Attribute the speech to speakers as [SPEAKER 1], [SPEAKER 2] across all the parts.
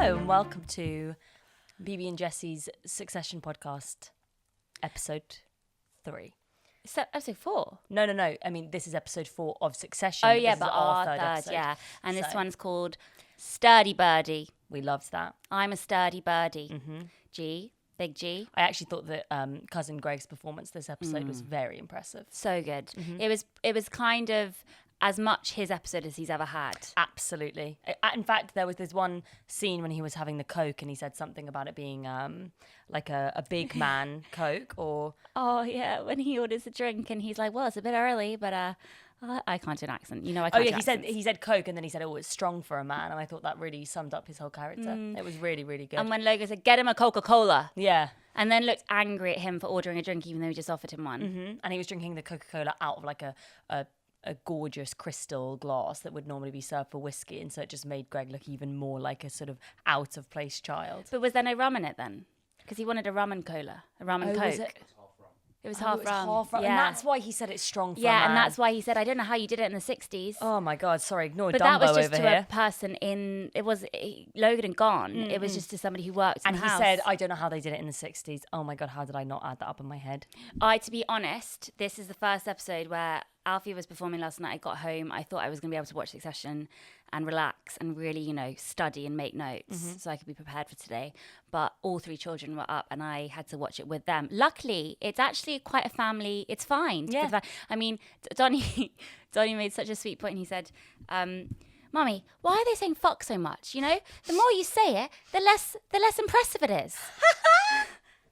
[SPEAKER 1] Hello and welcome to Bebe and Jessie's Succession podcast, episode 3.
[SPEAKER 2] Is that episode 4?
[SPEAKER 1] No. I mean, this is episode 4 of Succession.
[SPEAKER 2] Oh yeah,
[SPEAKER 1] this
[SPEAKER 2] but
[SPEAKER 1] is
[SPEAKER 2] our
[SPEAKER 1] third
[SPEAKER 2] third,
[SPEAKER 1] episode.
[SPEAKER 2] yeah. And this
[SPEAKER 1] So,
[SPEAKER 2] one's called Sturdy Birdie.
[SPEAKER 1] we loved that.
[SPEAKER 2] I'm a sturdy birdie. G, big G.
[SPEAKER 1] I actually thought that cousin Greg's performance this episode was very impressive.
[SPEAKER 2] So good. It was kind of as much his episode as he's ever had.
[SPEAKER 1] Absolutely. In fact, there was this one scene when he was having the Coke and he said something about it being like a big man Coke or...
[SPEAKER 2] Oh yeah, when he orders a drink and he's like, well, it's a bit early, but I can't do an accent. You know, I can't do accents.
[SPEAKER 1] he said Coke and then he said, oh, it's strong for a man. And I thought that really summed up his whole character. It was really, really good.
[SPEAKER 2] And when Logan said, get him a Coca-Cola.
[SPEAKER 1] Yeah.
[SPEAKER 2] And then looked angry at him for ordering a drink even though he just offered him one.
[SPEAKER 1] Mm-hmm. And he was drinking the Coca-Cola out of like a gorgeous crystal glass that would normally be served for whiskey. And so it just made Greg look even more like a sort of out-of-place child.
[SPEAKER 2] But was there no rum in it then? Because he wanted a rum and cola, a rum and Coke.
[SPEAKER 1] Was it?
[SPEAKER 2] It was half rum.
[SPEAKER 1] Yeah. And that's why he said it's strong for a
[SPEAKER 2] Yeah,
[SPEAKER 1] man.
[SPEAKER 2] and that's why he said, I don't know how you did it in the 60s.
[SPEAKER 1] Oh my God, sorry, ignore
[SPEAKER 2] but
[SPEAKER 1] Dumbo
[SPEAKER 2] that was just
[SPEAKER 1] over
[SPEAKER 2] to
[SPEAKER 1] here.
[SPEAKER 2] a person Logan and gone. It was just to somebody who worked in
[SPEAKER 1] And
[SPEAKER 2] the
[SPEAKER 1] he
[SPEAKER 2] house.
[SPEAKER 1] said, I don't know how they did it in the 60s. Oh my God, how did I not add that up in my head?
[SPEAKER 2] To be honest, this is the first episode where Alfie was performing last night. I got home. I thought I was going to be able to watch Succession and relax and really, study and make notes so I could be prepared for today. But all 3 children were up and I had to watch it with them. Luckily, it's actually quite a family. It's fine.
[SPEAKER 1] Yeah.
[SPEAKER 2] I mean, Donnie made such a sweet point. He said, Mummy, why are they saying fuck so much? The more you say it, the less impressive it is.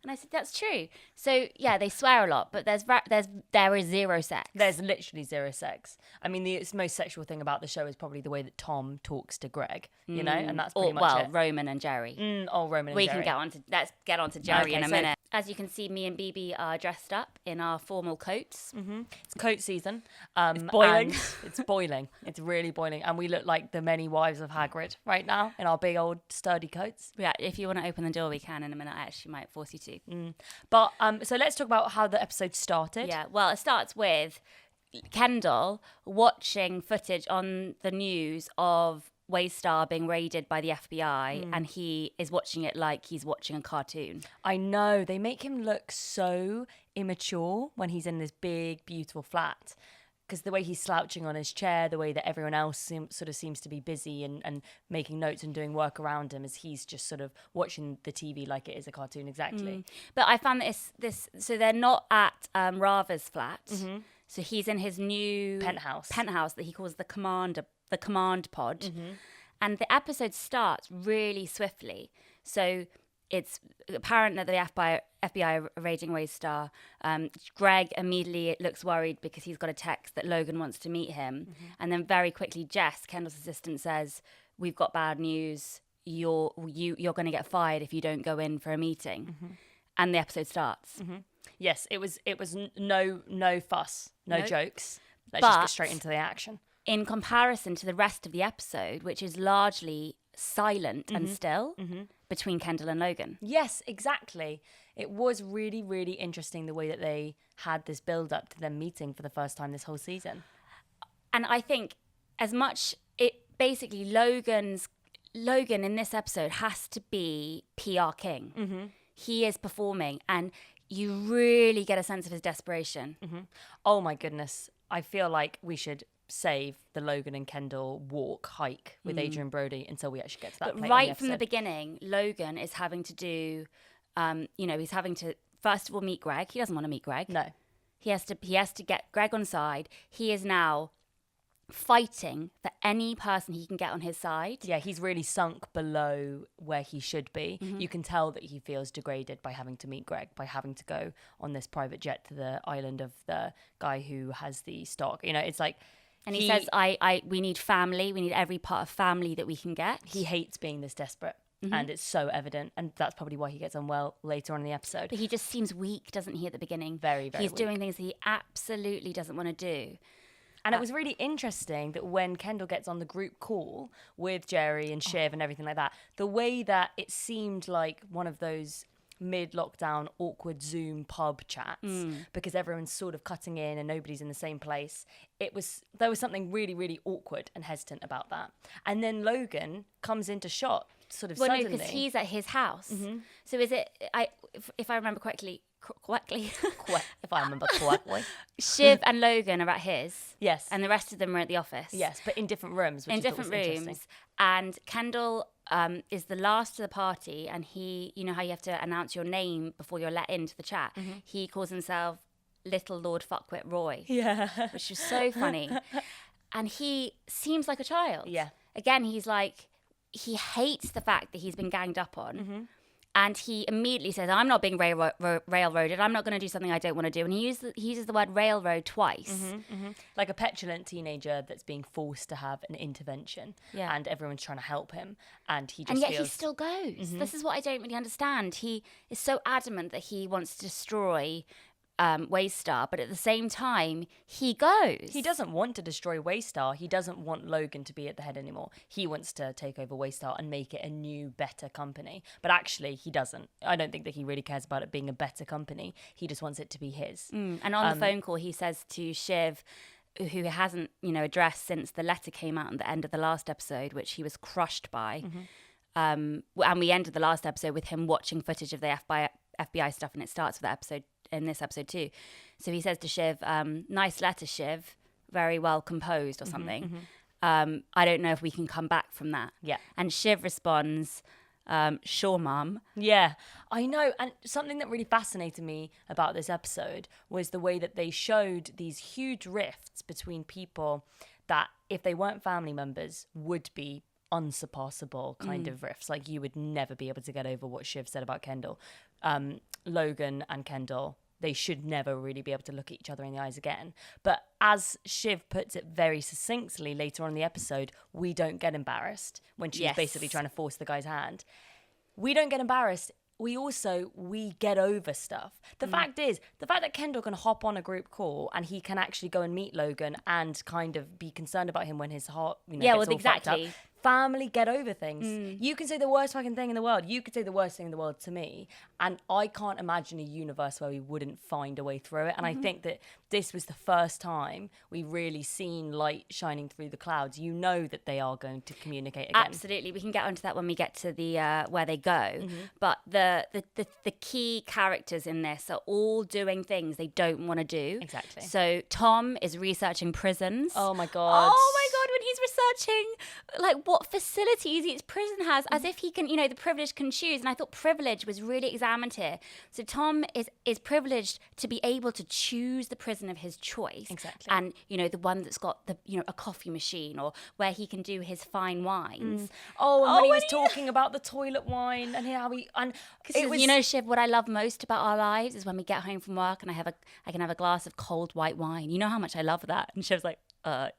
[SPEAKER 2] And I said, that's true. So, yeah, they swear a lot, but there is zero sex.
[SPEAKER 1] There's literally zero sex. I mean, the most sexual thing about the show is probably the way that Tom talks to Greg, and that's pretty much it.
[SPEAKER 2] Roman and Jerry.
[SPEAKER 1] Roman and
[SPEAKER 2] Jerry. Let's get on to Jerry in a
[SPEAKER 1] so-
[SPEAKER 2] minute. As you can see, me and Bebe are dressed up in our formal coats.
[SPEAKER 1] It's coat season.
[SPEAKER 2] It's boiling.
[SPEAKER 1] It's boiling. It's really boiling. And we look like the many wives of Hagrid right now in our big old sturdy coats.
[SPEAKER 2] Yeah, if you want to open the door, we can in a minute. I actually might force you to.
[SPEAKER 1] But so let's talk about how the episode started.
[SPEAKER 2] Yeah, well, it starts with Kendall watching footage on the news of Waystar being raided by the FBI, and he is watching it like he's watching a cartoon.
[SPEAKER 1] I know. They make him look so immature when he's in this big, beautiful flat. Because the way he's slouching on his chair, the way that everyone else seems to be busy and making notes and doing work around him, as he's just sort of watching the TV like it is a cartoon, exactly.
[SPEAKER 2] But I found that so they're not at Rava's flat. So he's in his new penthouse that he calls the command pod. And the episode starts really swiftly. So it's apparent that the FBI are raiding Waystar. Greg immediately looks worried because he's got a text that Logan wants to meet him. And then very quickly, Jess, Kendall's assistant, says, we've got bad news. You're going to get fired if you don't go in for a meeting. And the episode starts.
[SPEAKER 1] Yes, it was no fuss, no jokes. Let's
[SPEAKER 2] But-
[SPEAKER 1] just get straight into the action.
[SPEAKER 2] In comparison to the rest of the episode, which is largely silent and still between Kendall and Logan.
[SPEAKER 1] Yes, exactly. It was really, really interesting the way that they had this build up to them meeting for the first time this whole season.
[SPEAKER 2] And I think Logan in this episode has to be PR king. He is performing and you really get a sense of his desperation.
[SPEAKER 1] Oh my goodness. I feel like we should save the Logan and Kendall hike with Adrien Brody until we actually get to that point.
[SPEAKER 2] But right from the beginning, Logan is having to do, he's having to, first of all, meet Greg. He doesn't want to meet Greg.
[SPEAKER 1] No.
[SPEAKER 2] He has to get Greg on side. He is now fighting for any person he can get on his side.
[SPEAKER 1] Yeah, he's really sunk below where he should be. You can tell that he feels degraded by having to meet Greg, by having to go on this private jet to the island of the guy who has the stock. It's like...
[SPEAKER 2] And he says, we need family. We need every part of family that we can get.
[SPEAKER 1] He hates being this desperate. And it's so evident. And that's probably why he gets on well later on in the episode.
[SPEAKER 2] But he just seems weak, doesn't he, at the beginning?
[SPEAKER 1] Very, very
[SPEAKER 2] He's
[SPEAKER 1] weak.
[SPEAKER 2] doing things that he absolutely doesn't want to do.
[SPEAKER 1] And it was really interesting that when Kendall gets on the group call with Jerry and Shiv and everything like that, the way that it seemed like one of those mid-lockdown awkward Zoom pub chats because everyone's sort of cutting in and nobody's in the same place. There was something really, really awkward and hesitant about that. And then Logan comes into shot sort of suddenly.
[SPEAKER 2] No, because he's at his house. So is it, if I remember correctly,
[SPEAKER 1] if I remember correctly.
[SPEAKER 2] Shiv and Logan are at his.
[SPEAKER 1] Yes.
[SPEAKER 2] And the rest of them are at the office.
[SPEAKER 1] Yes, but in different rooms. Which
[SPEAKER 2] in different rooms. And Kendall is the last of the party, and he, you know how you have to announce your name before you're let into the chat? He calls himself Little Lord Fuckwit Roy.
[SPEAKER 1] Yeah.
[SPEAKER 2] Which is so funny. And he seems like a child.
[SPEAKER 1] Yeah.
[SPEAKER 2] Again, he's like, he hates the fact that he's been ganged up on. And he immediately says, I'm not being railroaded. I'm not going to do something I don't want to do. And he uses the word railroad twice.
[SPEAKER 1] Like a petulant teenager that's being forced to have an intervention. Yeah. And everyone's trying to help him. And he just
[SPEAKER 2] he still goes. This is what I don't really understand. He is so adamant that he wants to destroy Waystar, but at the same time, he goes.
[SPEAKER 1] He doesn't want to destroy Waystar. He doesn't want Logan to be at the head anymore. He wants to take over Waystar and make it a new, better company. But actually, he doesn't. I don't think that he really cares about it being a better company. He just wants it to be his.
[SPEAKER 2] And on the phone call, he says to Shiv, who hasn't, addressed since the letter came out at the end of the last episode, which he was crushed by. And we ended the last episode with him watching footage of the FBI stuff, and it starts with that episode. In this episode too. So he says to Shiv, nice letter, Shiv, very well composed or something. I don't know if we can come back from that.
[SPEAKER 1] Yeah.
[SPEAKER 2] And Shiv responds, sure, Mum.
[SPEAKER 1] Yeah, I know. And something that really fascinated me about this episode was the way that they showed these huge rifts between people that, if they weren't family members, would be unsurpassable kind of rifts. Like, you would never be able to get over what Shiv said about Kendall. Logan and Kendall, they should never really be able to look at each other in the eyes again. But as Shiv puts it very succinctly later on in the episode, we don't get embarrassed when she's basically trying to force the guy's hand. We don't get embarrassed. We get over stuff. The fact that Kendall can hop on a group call and he can actually go and meet Logan and kind of be concerned about him when his heart, gets all fucked up. Family get over things. You can say the worst fucking thing in the world. You could say the worst thing in the world to me. And I can't imagine a universe where we wouldn't find a way through it. And I think that this was the first time we really seen light shining through the clouds. You know that they are going to communicate again.
[SPEAKER 2] Absolutely. We can get onto that when we get to the where they go. But the key characters in this are all doing things they don't want to do.
[SPEAKER 1] Exactly.
[SPEAKER 2] So Tom is researching prisons.
[SPEAKER 1] Oh my God.
[SPEAKER 2] When he's researching what facilities each prison has, as if he can, the privileged can choose. And I thought privilege was really examined here. So Tom is privileged to be able to choose the prison of his choice.
[SPEAKER 1] Exactly.
[SPEAKER 2] And, the one that's got a coffee machine, or where he can do his fine wines.
[SPEAKER 1] When he was talking about the toilet wine and how
[SPEAKER 2] Shiv, what I love most about our lives is when we get home from work and I can have a glass of cold white wine. You know how much I love that? And Shiv's like,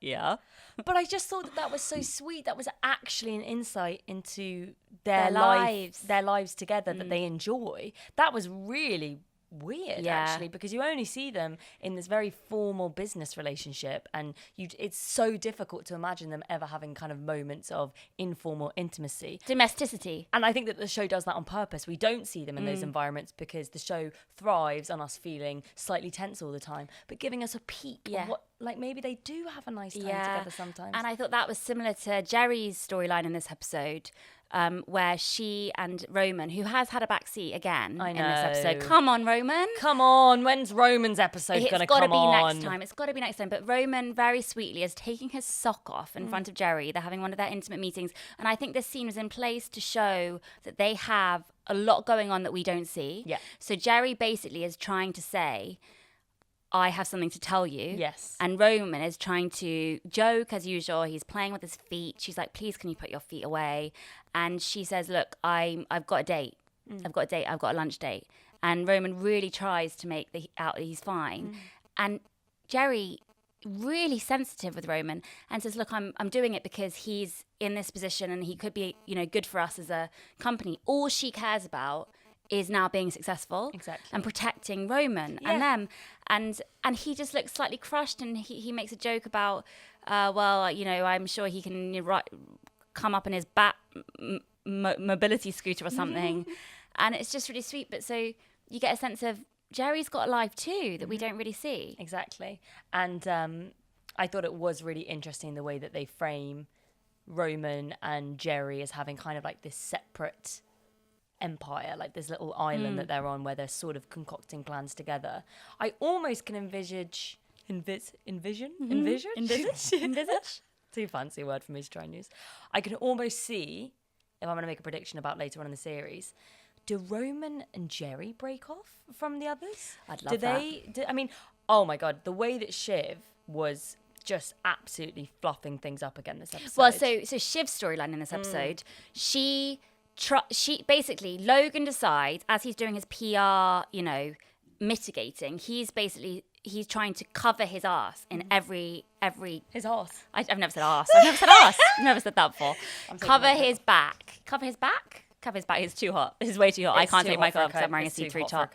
[SPEAKER 2] yeah.
[SPEAKER 1] But I just thought that was so sweet. That was actually an insight into their lives together that they enjoy. That was really weird, actually, because you only see them in this very formal business relationship, and it's so difficult to imagine them ever having kind of moments of informal intimacy,
[SPEAKER 2] domesticity.
[SPEAKER 1] And I think that the show does that on purpose. We don't see them in those environments because the show thrives on us feeling slightly tense all the time, but giving us a peek of what, like, maybe they do have a nice time together sometimes.
[SPEAKER 2] And I thought that was similar to Jerry's storyline in this episode, where she and Roman, who has had a backseat again in this episode. Come on, Roman.
[SPEAKER 1] Come on. When's Roman's episode going to come on?
[SPEAKER 2] It's got to be next time. But Roman very sweetly is taking his sock off in front of Jerry. They're having one of their intimate meetings. And I think this scene was in place to show that they have a lot going on that we don't see.
[SPEAKER 1] Yeah.
[SPEAKER 2] So Jerry basically is trying to say, I have something to tell you.
[SPEAKER 1] Yes.
[SPEAKER 2] And Roman is trying to joke as usual. He's playing with his feet. She's like, please, can you put your feet away? And she says, look, I've got a date. I've got a lunch date. And Roman really tries to make out that he's fine. And Jerry, really sensitive with Roman, and says, look, I'm doing it because he's in this position and he could be, good for us as a company. All she cares about is now being successful and protecting Roman and them. And he just looks slightly crushed, and he makes a joke about, I'm sure he can come up in his bat mobility scooter or something. And it's just really sweet. But so you get a sense of Jerry's got a life too that we don't really see.
[SPEAKER 1] Exactly. And I thought it was really interesting the way that they frame Roman and Jerry as having kind of like this separate empire, like this little island that they're on where they're sort of concocting plans together. I almost can envisage too fancy a word for me to try and use. I can almost see, if I'm going to make a prediction about later on in the series, do Roman and Jerry break off from the others?
[SPEAKER 2] I'd love that.
[SPEAKER 1] I mean, oh my God, the way that Shiv was just absolutely fluffing things up again this episode.
[SPEAKER 2] Well, so Shiv's storyline in this episode, she basically, Logan decides, as he's doing his PR, mitigating, he's trying to cover his ass in every
[SPEAKER 1] his arse.
[SPEAKER 2] I've never said arse. I've never said arse. I've never said that before. Cover his back. Cover his back is too hot. This is way too hot. I can't take my coat because I'm wearing a see-through top.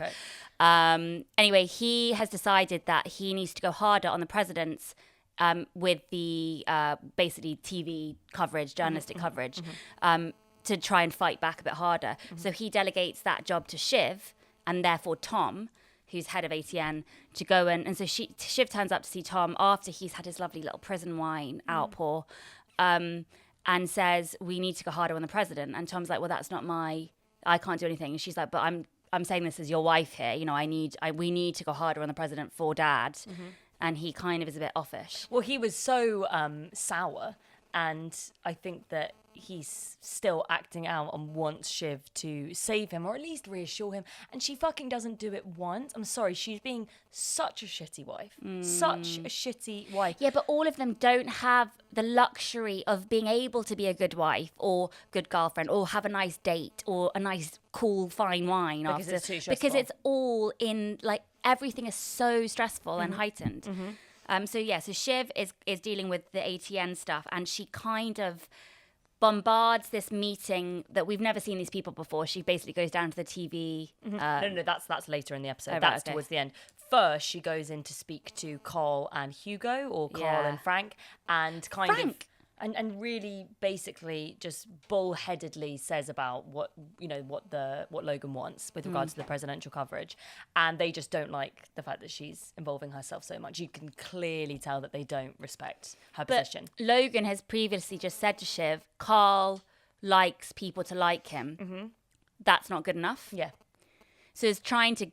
[SPEAKER 2] Anyway, he has decided that he needs to go harder on the presidents with the basically TV coverage, journalistic coverage, to try and fight back a bit harder. So he delegates that job to Shiv, and therefore Tom, who's head of ATN, to go and so Shiv turns up to see Tom after he's had his lovely little prison wine outpour, and says, we need to go harder on the president. And Tom's like, well, that's not I can't do anything. And she's like, but I'm saying this as your wife here. We need to go harder on the president for Dad. And he kind of is a bit offish.
[SPEAKER 1] Well, he was so sour, and I think that he's still acting out and wants Shiv to save him or at least reassure him, and she fucking doesn't do it once. I'm sorry, she's being such a shitty wife. Such a shitty wife.
[SPEAKER 2] Yeah, but all of them don't have the luxury of being able to be a good wife or good girlfriend or have a nice date or a nice, cool, fine wine
[SPEAKER 1] because
[SPEAKER 2] after.
[SPEAKER 1] It's too stressful.
[SPEAKER 2] Because it's all in, like, everything is so stressful and heightened. So Shiv is dealing with the ATN stuff, and she kind of bombards this meeting that we've never seen these people before. She basically goes down to the TV.
[SPEAKER 1] No, that's later in the episode.
[SPEAKER 2] Right,
[SPEAKER 1] that's
[SPEAKER 2] okay.
[SPEAKER 1] towards the end. First, she goes in to speak to Carl and Hugo, or Carl and Frank, and and really basically just bullheadedly says about what Logan wants with regards to the presidential coverage, and they just don't like the fact that she's involving herself so much. You can clearly tell that they don't respect her position.
[SPEAKER 2] Logan has previously just said to Shiv, Carl likes people to like him. That's not good enough.
[SPEAKER 1] Yeah.
[SPEAKER 2] So he's trying to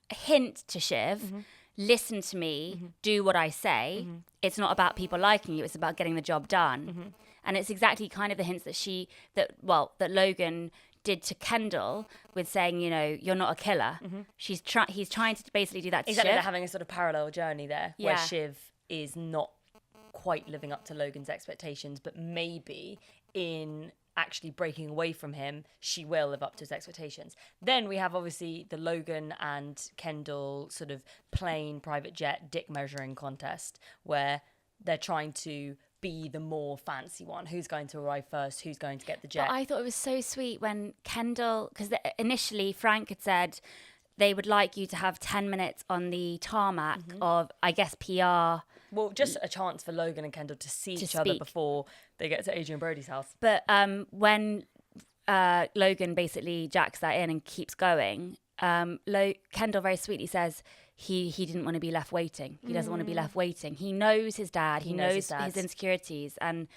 [SPEAKER 2] hint to Shiv, listen to me, do what I say. It's not about people liking you, it's about getting the job done. And it's exactly kind of the hints that Logan did to Kendall with saying, you're not a killer. He's trying to basically do that to
[SPEAKER 1] Exactly,
[SPEAKER 2] Shiv.
[SPEAKER 1] they're having a sort of parallel journey there, where Shiv is not quite living up to Logan's expectations, but maybe in actually breaking away from him, she will live up to his expectations. Then we have obviously the Logan and Kendall sort of plane private jet dick measuring contest, where they're trying to be the more fancy one. Who's going to arrive first? Who's going to get the jet?
[SPEAKER 2] But I thought it was so sweet when Kendall, because initially Frank had said they would like you to have 10 minutes on the tarmac of, I guess, PR.
[SPEAKER 1] Well, just a chance for Logan and Kendall to see each other before they get to Adrien Brody's house.
[SPEAKER 2] But when Logan basically jacks that in and keeps going, Kendall very sweetly says he didn't want to be left waiting. He doesn't want to be left waiting. He knows his dad. He knows his insecurities. And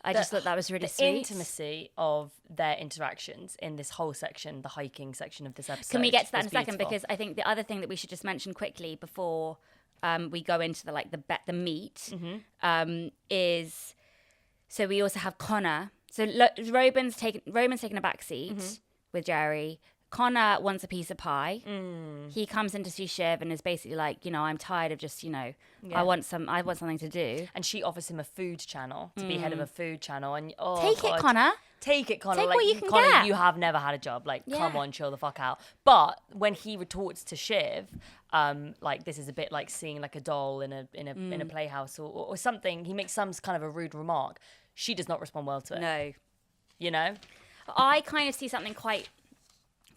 [SPEAKER 2] I just thought that was really sweet.
[SPEAKER 1] The intimacy of their interactions in this whole section, the hiking section of this episode.
[SPEAKER 2] Can we get to that in a second? Because I think the other thing that we should just mention quickly before we go into the meat is, so we also have Connor. So Roman's taken a back seat with Jerry. Connor wants a piece of pie. He comes in to see Shiv and is basically like, I'm tired of just, I want something to do.
[SPEAKER 1] And she offers him a food channel to be head of a food channel. And
[SPEAKER 2] Take it, Connor.
[SPEAKER 1] Take it, Connor.
[SPEAKER 2] Take
[SPEAKER 1] like,
[SPEAKER 2] what you can
[SPEAKER 1] Connor,
[SPEAKER 2] get.
[SPEAKER 1] You have never had a job. Like, come on, chill the fuck out. But when he retorts to Shiv, this is a bit like seeing like a doll in a playhouse or something. He makes some kind of a rude remark. She does not respond well to it.
[SPEAKER 2] No. I kind of see something quite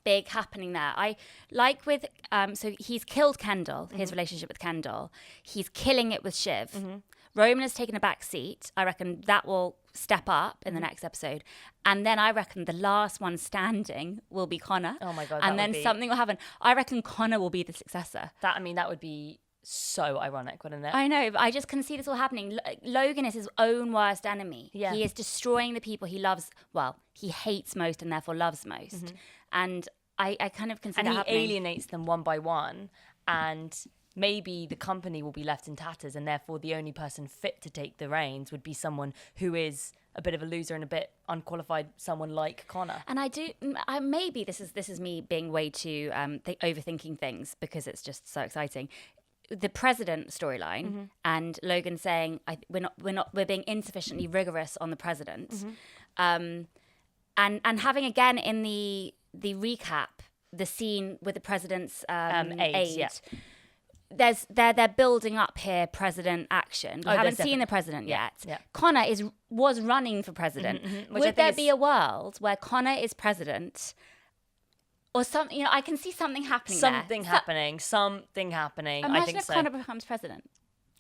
[SPEAKER 2] big happening there. I like with so he's killed Kendall, his relationship with Kendall. He's killing it with Shiv. Roman has taken a back seat. I reckon that will step up in the next episode. And then I reckon the last one standing will be Connor.
[SPEAKER 1] Oh my God.
[SPEAKER 2] And then something will happen. I reckon Connor will be the successor.
[SPEAKER 1] That would be so ironic, wouldn't it?
[SPEAKER 2] I know, but I just can see this all happening. Logan is his own worst enemy.
[SPEAKER 1] Yeah.
[SPEAKER 2] He is destroying the people he loves. Well, he hates most and therefore loves most. And I kind of can see that happening.
[SPEAKER 1] And he alienates them one by one, and maybe the company will be left in tatters, and therefore the only person fit to take the reins would be someone who is a bit of a loser and a bit unqualified, someone like Connor.
[SPEAKER 2] And maybe this is me being way too overthinking things because it's just so exciting. The president storyline and Logan saying we're being insufficiently rigorous on the president, and having again in the recap the scene with the president's aide. Yeah. They're building up here president action. We haven't seen the president yet.
[SPEAKER 1] Yeah.
[SPEAKER 2] Connor was running for president. Would there be a world where Connor is president? Or something, I can see something happening there.
[SPEAKER 1] Something happening.
[SPEAKER 2] Imagine
[SPEAKER 1] I think
[SPEAKER 2] if Connor becomes president.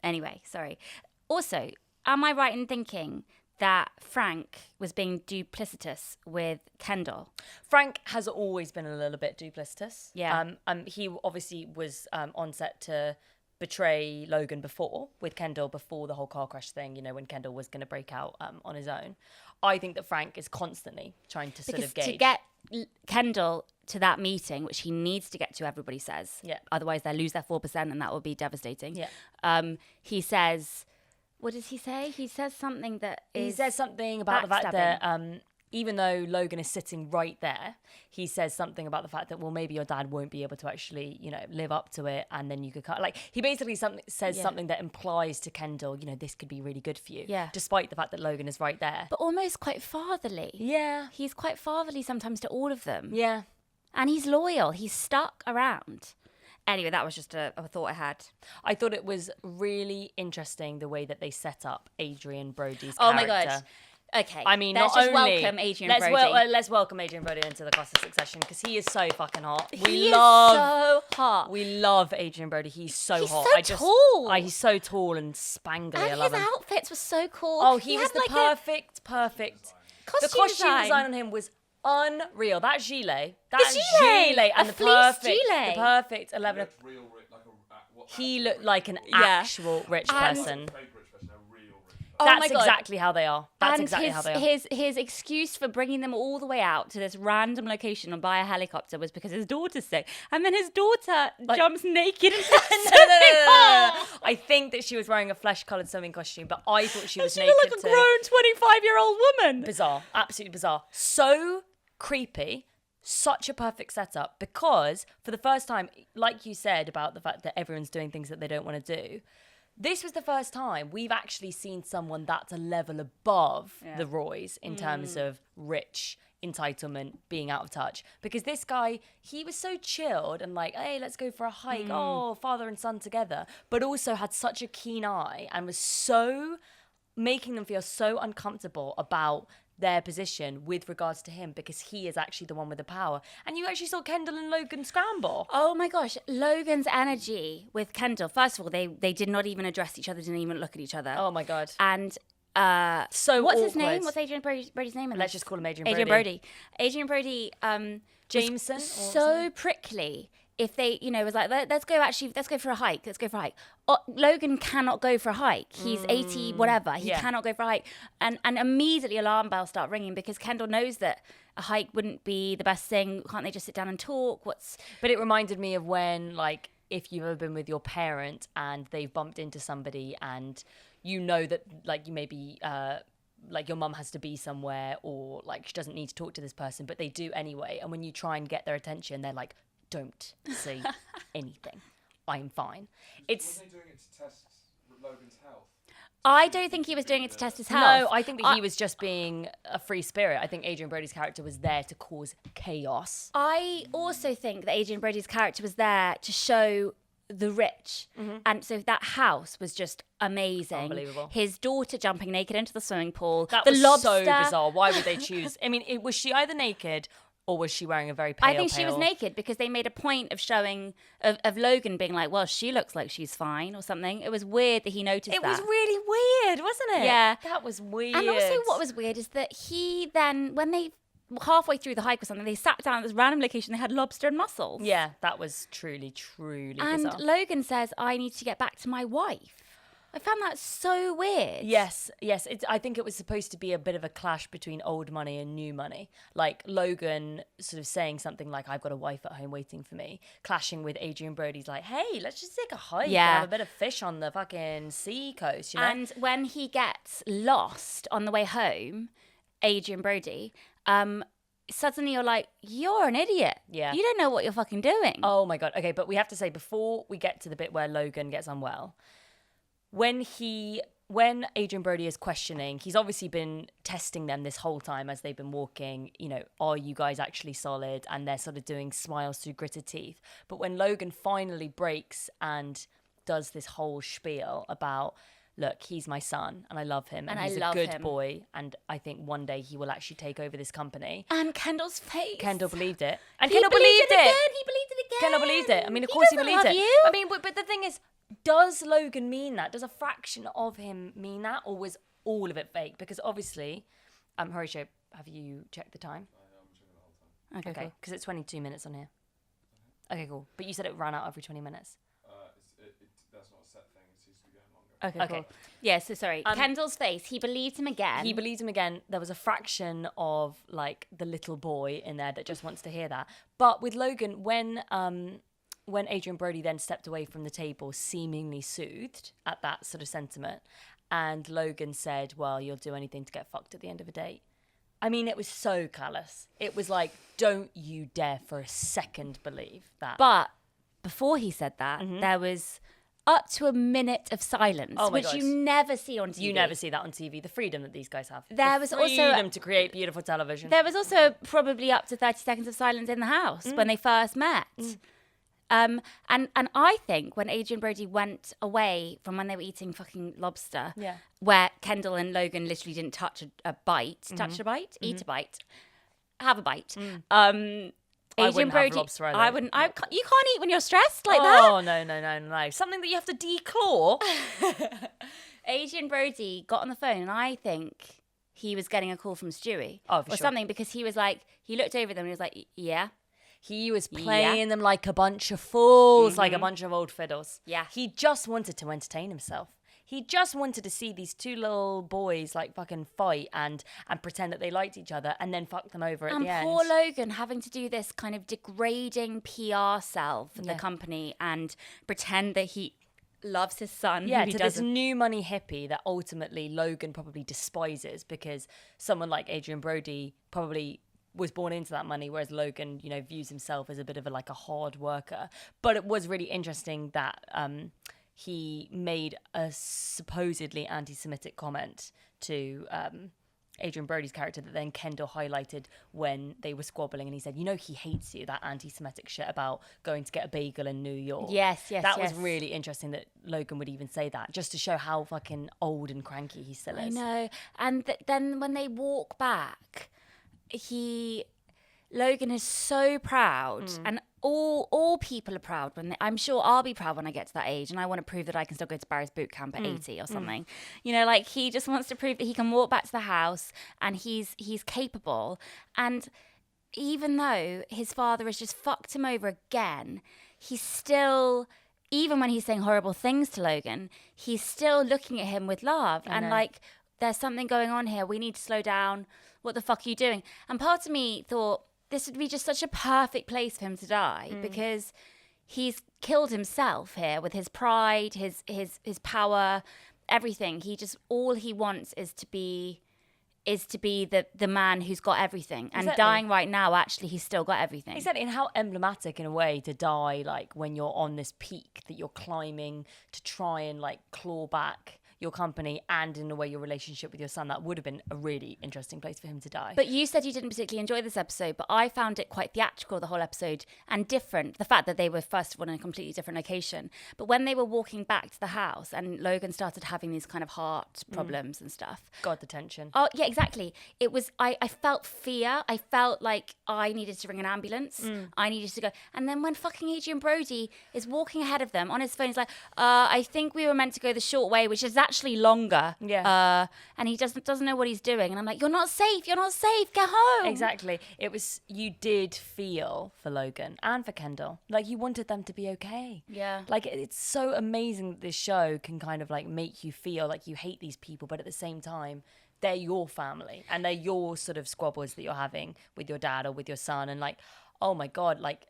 [SPEAKER 2] Anyway, sorry. Also, am I right in thinking that Frank was being duplicitous with Kendall?
[SPEAKER 1] Frank has always been a little bit duplicitous.
[SPEAKER 2] Yeah.
[SPEAKER 1] He obviously was on set to betray Logan before with Kendall before the whole car crash thing, when Kendall was going to break out on his own. I think that Frank is constantly trying to sort of gauge.
[SPEAKER 2] To get Kendall to that meeting, which he needs to get to, everybody says.
[SPEAKER 1] Yeah.
[SPEAKER 2] Otherwise, they'll lose their 4% and that will be devastating.
[SPEAKER 1] Yeah.
[SPEAKER 2] He says, what does he say? He says something that is
[SPEAKER 1] He says something about the fact that even though Logan is sitting right there, he says something about the fact that, well, maybe your dad won't be able to actually, live up to it, and then you could cut. Like, he basically says something that implies to Kendall, this could be really good for you.
[SPEAKER 2] Yeah.
[SPEAKER 1] Despite the fact that Logan is right there.
[SPEAKER 2] But almost quite fatherly.
[SPEAKER 1] Yeah.
[SPEAKER 2] He's quite fatherly sometimes to all of them.
[SPEAKER 1] Yeah.
[SPEAKER 2] And he's loyal. He's stuck around. Anyway, that was just a thought I had.
[SPEAKER 1] I thought it was really interesting the way that they set up Adrien Brody's character.
[SPEAKER 2] Oh my God. Okay.
[SPEAKER 1] I mean,
[SPEAKER 2] let's just welcome Adrien Brody.
[SPEAKER 1] Let's welcome Adrien Brody into the cast of Succession because he is so fucking hot.
[SPEAKER 2] He is so hot.
[SPEAKER 1] We love Adrien Brody. He's so hot.
[SPEAKER 2] So tall.
[SPEAKER 1] He's so tall and spangly.
[SPEAKER 2] And
[SPEAKER 1] I love him.
[SPEAKER 2] his outfits were so cool.
[SPEAKER 1] Oh, he was the perfect. The costume design on him was unreal. That gilet. And the perfect 11. He looked like an actual rich person. That's exactly how they are.
[SPEAKER 2] His excuse for bringing them all the way out to this random location and by a helicopter was because his daughter's sick. And then his daughter jumps naked into the
[SPEAKER 1] no. I think that she was wearing a flesh-coloured swimming costume, but I thought she was naked
[SPEAKER 2] looked like a grown 25-year-old woman.
[SPEAKER 1] Bizarre. Absolutely bizarre. So creepy. Such a perfect setup because for the first time, like you said about the fact that everyone's doing things that they don't want to do, this was the first time we've actually seen someone that's a level above the Roys in terms of rich entitlement, being out of touch. Because this guy, he was so chilled and like, hey, let's go for a hike. Oh, father and son together. But also had such a keen eye and was so making them feel so uncomfortable about their position with regards to him because he is actually the one with the power. And you actually saw Kendall and Logan scramble.
[SPEAKER 2] Oh my gosh, Logan's energy with Kendall. First of all, they did not even address each other, didn't even look at each other.
[SPEAKER 1] Oh my God.
[SPEAKER 2] And
[SPEAKER 1] so
[SPEAKER 2] what's
[SPEAKER 1] awkward.
[SPEAKER 2] His name? What's Adrien Brody's name?
[SPEAKER 1] Let's just call him
[SPEAKER 2] Adrien Brody. Adrien Brody
[SPEAKER 1] Jameson
[SPEAKER 2] so prickly. If they, was like, let's go for a hike. Logan cannot go for a hike. He's 80, whatever. He cannot go for a hike. And immediately alarm bells start ringing because Kendall knows that a hike wouldn't be the best thing. Can't they just sit down and talk?
[SPEAKER 1] But it reminded me of when, like, if you've ever been with your parent and they've bumped into somebody and you know that, like, you maybe... like your mum has to be somewhere or like she doesn't need to talk to this person, but they do anyway. And when you try and get their attention, they're like, don't say anything. I'm fine.
[SPEAKER 3] Was he doing it to test Logan's health?
[SPEAKER 2] I don't think he was doing it to test his health.
[SPEAKER 1] No, I think that he was just being a free spirit. I think Adrien Brody's character was there to cause chaos.
[SPEAKER 2] I also think that Adrien Brody's character was there to show the rich. And so that house was just amazing.
[SPEAKER 1] Unbelievable.
[SPEAKER 2] His daughter jumping naked into the swimming pool.
[SPEAKER 1] That
[SPEAKER 2] the
[SPEAKER 1] was
[SPEAKER 2] lobster.
[SPEAKER 1] so bizarre. Why would they choose? I mean, was she either naked Or was she wearing a very pale,
[SPEAKER 2] I think she was naked because they made a point of showing, of Logan being like, well, she looks like she's fine or something. It was weird that he noticed that.
[SPEAKER 1] It was really weird, wasn't it?
[SPEAKER 2] Yeah.
[SPEAKER 1] That was weird.
[SPEAKER 2] And also what was weird is that he then, when they, halfway through the hike or something, they sat down at this random location, they had lobster and mussels.
[SPEAKER 1] Yeah, that was truly, truly
[SPEAKER 2] and
[SPEAKER 1] bizarre.
[SPEAKER 2] Logan says, I need to get back to my wife. I found that so weird.
[SPEAKER 1] Yes. I think it was supposed to be a bit of a clash between old money and new money. Like Logan sort of saying something like, I've got a wife at home waiting for me, clashing with Adrien Brody's like, hey, let's just take a hike and have a bit of fish on the fucking sea coast, you know?
[SPEAKER 2] And when he gets lost on the way home, Adrien Brody, suddenly you're like, you're an idiot.
[SPEAKER 1] Yeah.
[SPEAKER 2] You don't know what you're fucking doing.
[SPEAKER 1] Oh my God. Okay, but we have to say, before we get to the bit where Logan gets unwell, when Adrien Brody is questioning, he's obviously been testing them this whole time as they've been walking, you know, are you guys actually solid? And they're sort of doing smiles through gritted teeth. But when Logan finally breaks and does this whole spiel about, look, he's my son and I love him and he's a good boy and I think one day he will actually take over this company.
[SPEAKER 2] And Kendall's face.
[SPEAKER 1] Kendall believed it. And
[SPEAKER 2] Kendall believed it. He believed it again.
[SPEAKER 1] Kendall believed it. I mean, of course he believed it.
[SPEAKER 2] You.
[SPEAKER 1] I mean, but the thing is, does Logan mean that? Does a fraction of him mean that? Or was all of it fake? Because obviously, Horatio, have you checked the time?
[SPEAKER 3] I know, I'm checking the whole time.
[SPEAKER 1] Okay, because it's 22 minutes on here. Okay, cool. But you said it ran out every 20 minutes.
[SPEAKER 3] That's not a set thing. It seems to be getting longer.
[SPEAKER 1] Okay. Cool.
[SPEAKER 2] Yeah, so sorry. Kendall's face, he believed him again.
[SPEAKER 1] He believed him again. There was a fraction of, like, the little boy in there that just wants to hear that. But with Logan, when Adrien Brody then stepped away from the table, seemingly soothed at that sort of sentiment, and Logan said, well, you'll do anything to get fucked at the end of a date. I mean, it was so callous. It was like, don't you dare for a second believe that.
[SPEAKER 2] But before he said that, there was up to a minute of silence, which you never see on TV.
[SPEAKER 1] You never see that on TV. The freedom that these guys have.
[SPEAKER 2] There was also
[SPEAKER 1] freedom to create beautiful television.
[SPEAKER 2] There was also probably up to 30 seconds of silence in the house when they first met. And I think when Adrien Brody went away from when they were eating fucking lobster, where Kendall and Logan literally didn't touch a bite, eat a bite, have a bite. Adrien Brody,
[SPEAKER 1] lobster,
[SPEAKER 2] I wouldn't. You can't eat when you're stressed like that.
[SPEAKER 1] Oh no! Something that you have to declaw.
[SPEAKER 2] Adrien Brody got on the phone, and I think he was getting a call from Stewie or something, because he was like, he looked over them and he was like, yeah.
[SPEAKER 1] He was playing them like a bunch of fools, like a bunch of old fiddles.
[SPEAKER 2] Yeah.
[SPEAKER 1] He just wanted to entertain himself. He just wanted to see these two little boys like fucking fight and pretend that they liked each other and then fuck them over at the end.
[SPEAKER 2] And poor Logan having to do this kind of degrading PR sell for the company and pretend that he loves his son.
[SPEAKER 1] Yeah, to this new money hippie that ultimately Logan probably despises, because someone like Adrien Brody probably was born into that money, whereas Logan, you know, views himself as a bit of a hard worker. But it was really interesting that he made a supposedly anti-Semitic comment to Adrien Brody's character that then Kendall highlighted when they were squabbling, and he said, you know, he hates you, that anti-Semitic shit about going to get a bagel in New York.
[SPEAKER 2] Yes.
[SPEAKER 1] That was really interesting that Logan would even say that, just to show how fucking old and cranky he still is.
[SPEAKER 2] I know. And then when they walk back, Logan is so proud, and all people are proud I'm sure I'll be proud when I get to that age, and I want to prove that I can still go to Barry's boot camp at 80 or something. You know, like, he just wants to prove that he can walk back to the house and he's capable. And even though his father has just fucked him over again, he's still, even when he's saying horrible things to Logan, he's still looking at him with love and like, there's something going on here. We need to slow down. What the fuck are you doing? And part of me thought this would be just such a perfect place for him to die, because he's killed himself here with his pride, his power, everything. All he wants is to be the man who's got everything. And dying right now, actually, he's still got everything.
[SPEAKER 1] Exactly. And how emblematic in a way to die, like when you're on this peak that you're climbing to try and like claw back your company and in a way your relationship with your son, that would have been a really interesting place for him to die.
[SPEAKER 2] But you said you didn't particularly enjoy this episode, but I found it quite theatrical, the whole episode, and different. The fact that they were, first of all, in a completely different location. But when they were walking back to the house and Logan started having these kind of heart problems and stuff.
[SPEAKER 1] God, the tension.
[SPEAKER 2] Oh, yeah, exactly. It was, I felt fear. I felt like I needed to ring an ambulance. I needed to go. And then when fucking Adrien Brody is walking ahead of them on his phone, he's like, I think we were meant to go the short way, which is actually longer.
[SPEAKER 1] Yeah.
[SPEAKER 2] And he doesn't know what he's doing. And I'm like, you're not safe, get home.
[SPEAKER 1] Exactly. It was, you did feel for Logan and for Kendall. Like, you wanted them to be okay.
[SPEAKER 2] Yeah.
[SPEAKER 1] Like, it's so amazing that this show can kind of like make you feel like you hate these people, but at the same time, they're your family and they're your sort of squabbles that you're having with your dad or with your son. And like, oh my God, like,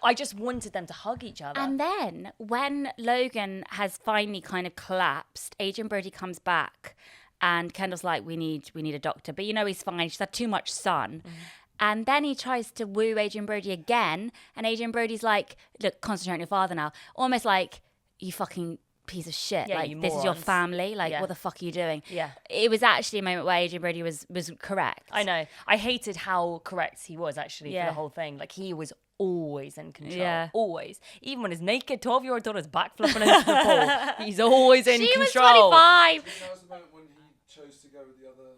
[SPEAKER 1] I just wanted them to hug each other.
[SPEAKER 2] And then when Logan has finally kind of collapsed, Adrien Brody comes back and Kendall's like, we need a doctor. But you know he's fine. She's had too much sun. And then he tries to woo Adrien Brody again. And Adrien Brody's like, look, concentrate on your father now. Almost like, you fucking piece of shit.
[SPEAKER 1] Yeah,
[SPEAKER 2] like, this is your family. Like, what the fuck are you doing?
[SPEAKER 1] Yeah.
[SPEAKER 2] It was actually a moment where Adrien Brody was correct.
[SPEAKER 1] I know. I hated how correct he was actually for the whole thing. Like, he was always in control. Yeah. Always. Even when his naked 12-year-old daughter's backflipping into the pool, he's always in control.
[SPEAKER 2] She was 25.
[SPEAKER 3] I think that was the moment when he chose to go with the other.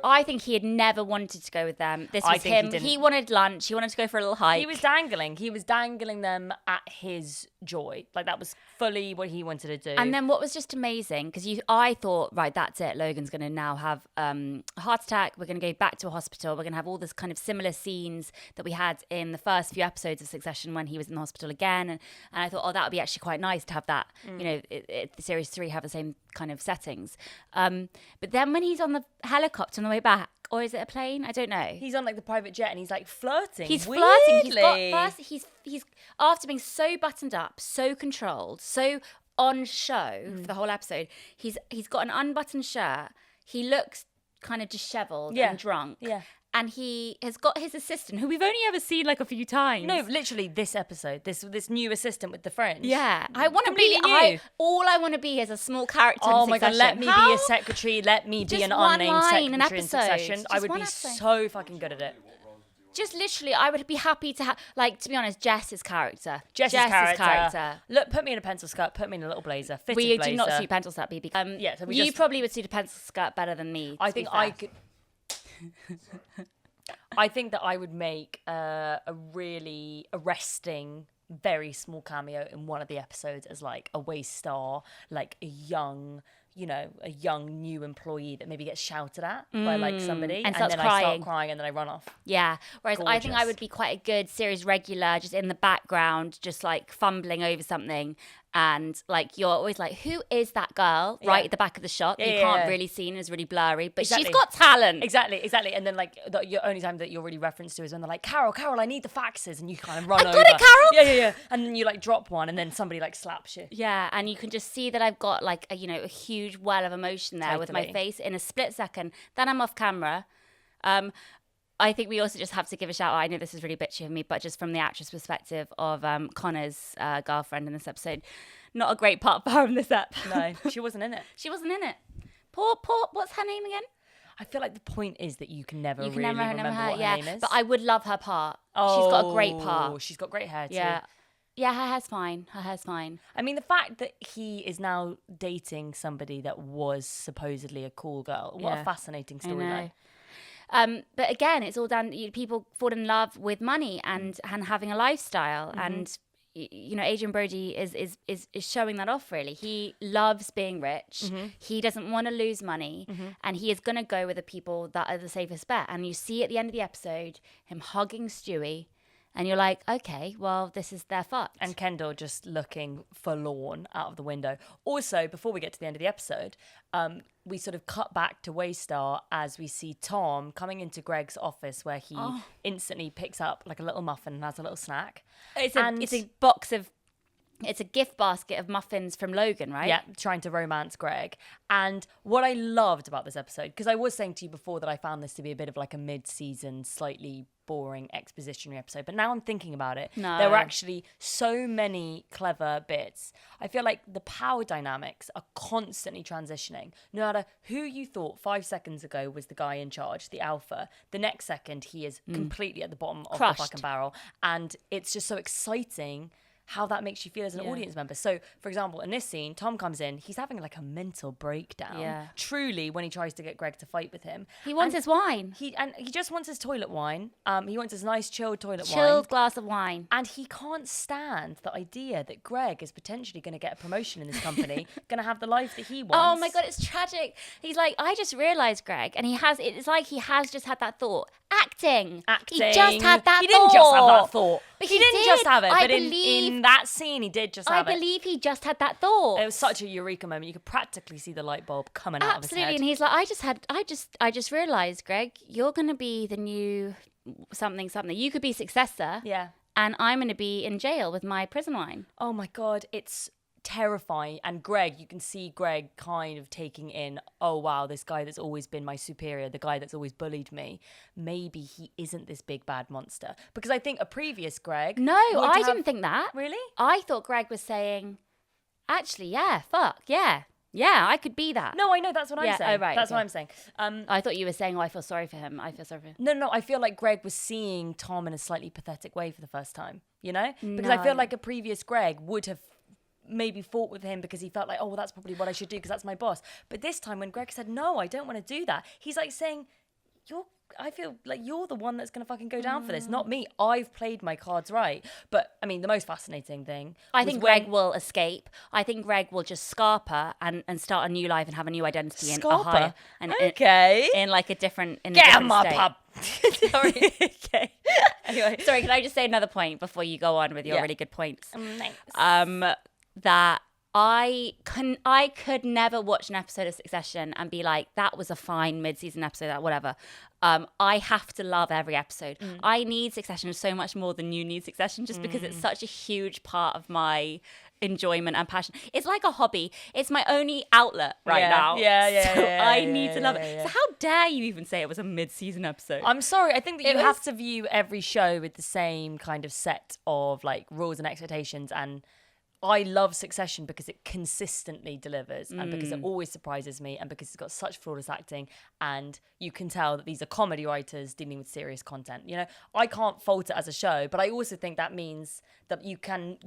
[SPEAKER 2] I think he had never wanted to go with them. This was him. He wanted lunch. He wanted to go for a little hike.
[SPEAKER 1] He was dangling them at his joy. Like, that was fully what he wanted to do.
[SPEAKER 2] And then what was just amazing, because I thought, right, that's it. Logan's going to now have a heart attack. We're going to go back to a hospital. We're going to have all this kind of similar scenes that we had in the first few episodes of Succession when he was in the hospital again. And I thought, that would be actually quite nice to have that, you know, series 3 have the same kind of settings. But then when he's on the helicopter on the way back, or is it a plane? I don't know.
[SPEAKER 1] He's on like the private jet and he's like flirting.
[SPEAKER 2] He's
[SPEAKER 1] weirdly.
[SPEAKER 2] flirting. He's after being so buttoned up, so controlled, so on show for the whole episode. He's got an unbuttoned shirt. He looks kind of disheveled and drunk. Yeah. And he has got his assistant, who we've only ever seen like a few times.
[SPEAKER 1] No, literally this episode, this new assistant with the French.
[SPEAKER 2] Yeah, I want to be. All I want to be is a small character.
[SPEAKER 1] Oh
[SPEAKER 2] in
[SPEAKER 1] my God, let me be a secretary. Let me be an unnamed secretary in Succession. I would be so fucking good at it.
[SPEAKER 2] Just literally, I would be happy to have, like, to be honest, Jess's character.
[SPEAKER 1] Jess's character. Look, put me in a pencil skirt, put me in a little blazer, fitted blazer.
[SPEAKER 2] We do not suit pencil skirt, Bebe. You probably would suit a pencil skirt better than me.
[SPEAKER 1] I think I could. I think that I would make a really arresting, very small cameo in one of the episodes as like a waste star, like a young new employee that maybe gets shouted at by like somebody,
[SPEAKER 2] and
[SPEAKER 1] then
[SPEAKER 2] crying.
[SPEAKER 1] I start crying and then I run off.
[SPEAKER 2] Yeah. Whereas I think I would be quite a good series regular, just in the background, just like fumbling over something. And like, you're always like, who is that girl right at the back of the shot? You can't really see, and it's really blurry, but she's got talent.
[SPEAKER 1] Exactly. And then like your only time that you're really referenced to is when they're like, Carol, I need the faxes, and you kind of run over.
[SPEAKER 2] Got it, Carol.
[SPEAKER 1] Yeah. And then you like drop one, and then somebody like slaps you.
[SPEAKER 2] Yeah, and you can just see that I've got like a huge well of emotion there with my face in a split second. Then I'm off camera. I think we also just have to give a shout out. I know this is really bitchy of me, but just from the actress perspective of Connor's girlfriend in this episode, not a great part for her in this ep.
[SPEAKER 1] No, she wasn't in it.
[SPEAKER 2] Poor, what's her name again?
[SPEAKER 1] I feel like the point is that you can never
[SPEAKER 2] remember
[SPEAKER 1] what her name is.
[SPEAKER 2] But I would love her part. Oh, she's got a great part.
[SPEAKER 1] She's got great hair too.
[SPEAKER 2] Yeah, her hair's fine.
[SPEAKER 1] I mean, the fact that he is now dating somebody that was supposedly a cool girl, what a fascinating storyline.
[SPEAKER 2] But again, it's all down. People fall in love with money and having a lifestyle, and Adrien Brody is showing that off. Really, he loves being rich. He doesn't want to lose money, and he is going to go with the people that are the safest bet. And you see at the end of the episode him hugging Stewie. And you're like, okay, well, they're fucked.
[SPEAKER 1] And Kendall just looking forlorn out of the window. Also, before we get to the end of the episode, we sort of cut back to Waystar as we see Tom coming into Greg's office, where he instantly picks up like a little muffin and has a little snack.
[SPEAKER 2] It's a box of It's a gift basket of muffins from Logan, right?
[SPEAKER 1] Yeah, trying to romance Greg. And what I loved about this episode, because I was saying to you before that I found this to be a bit of like a mid-season, slightly boring expositionary episode, but now I'm thinking about it, there were actually so many clever bits. I feel like the power dynamics are constantly transitioning. No matter who you thought 5 seconds ago was the guy in charge, the alpha, the next second he is completely at the bottom of the fucking barrel. And it's just so exciting how that makes you feel as an audience member. So, for example, in this scene, Tom comes in, he's having like a mental breakdown.
[SPEAKER 2] Yeah.
[SPEAKER 1] Truly, when he tries to get Greg to fight with him.
[SPEAKER 2] He wants his wine.
[SPEAKER 1] He just wants his toilet wine. He wants his nice chilled toilet wine.
[SPEAKER 2] Chilled glass of wine.
[SPEAKER 1] And he can't stand the idea that Greg is potentially going to get a promotion in this company, going to have the life that he wants.
[SPEAKER 2] Oh my God, it's tragic. He's like, I just realised, Greg, and it's like he has just had that thought. Acting.
[SPEAKER 1] He
[SPEAKER 2] just had that thought.
[SPEAKER 1] He didn't just have that thought.
[SPEAKER 2] But
[SPEAKER 1] he didn't just have it. But
[SPEAKER 2] believe,
[SPEAKER 1] in that scene, he did just have it.
[SPEAKER 2] I believe he just had that thought.
[SPEAKER 1] It was such a eureka moment. You could practically see the light bulb coming out of his head.
[SPEAKER 2] Absolutely. And he's like, I just realised, Greg, you're going to be the new something. You could be successor.
[SPEAKER 1] Yeah.
[SPEAKER 2] And I'm going to be in jail with my prison wine.
[SPEAKER 1] Oh my God, it's terrifying. And Greg, you can see Greg kind of taking in, oh wow, this guy that's always been my superior, the guy that's always bullied me, maybe he isn't this big bad monster. Because I think a previous Greg
[SPEAKER 2] didn't think that.
[SPEAKER 1] Really?
[SPEAKER 2] I thought Greg was saying, actually, yeah, fuck, yeah, I could be that.
[SPEAKER 1] No, I know, that's what I'm saying.
[SPEAKER 2] Oh, right,
[SPEAKER 1] that's
[SPEAKER 2] okay.
[SPEAKER 1] what I'm saying.
[SPEAKER 2] I thought you were saying, I feel sorry for him.
[SPEAKER 1] No, I feel like Greg was seeing Tom in a slightly pathetic way for the first time, you know? Because I feel like a previous Greg would have maybe fought with him because he felt like, oh, well, that's probably what I should do because that's my boss. But this time when Greg said, no, I don't want to do that, he's like saying, I feel like you're the one that's going to fucking go down for this, not me. I've played my cards right. But, I mean, the most fascinating thing...
[SPEAKER 2] I think Greg will escape. I think Greg will just scarper and start a new life and have a new identity.
[SPEAKER 1] Scarper?
[SPEAKER 2] In like a different...
[SPEAKER 1] Get out my pub!
[SPEAKER 2] Sorry.
[SPEAKER 1] Okay.
[SPEAKER 2] Anyway. Sorry, can I just say another point before you go on with your really good points?
[SPEAKER 1] Thanks.
[SPEAKER 2] That I could never watch an episode of Succession and be like, that was a fine mid-season episode, that whatever. I have to love every episode. I need Succession so much more than you need Succession, just because it's such a huge part of my enjoyment and passion. It's like a hobby. It's my only outlet now. I need to love it. So how dare you even say it was a mid-season episode?
[SPEAKER 1] I'm sorry. I think that you have to view every show with the same kind of set of like rules and expectations, and I love Succession because it consistently delivers and because it always surprises me and because it's got such flawless acting, and you can tell that these are comedy writers dealing with serious content. You know, I can't fault it as a show, but I also think that means that you can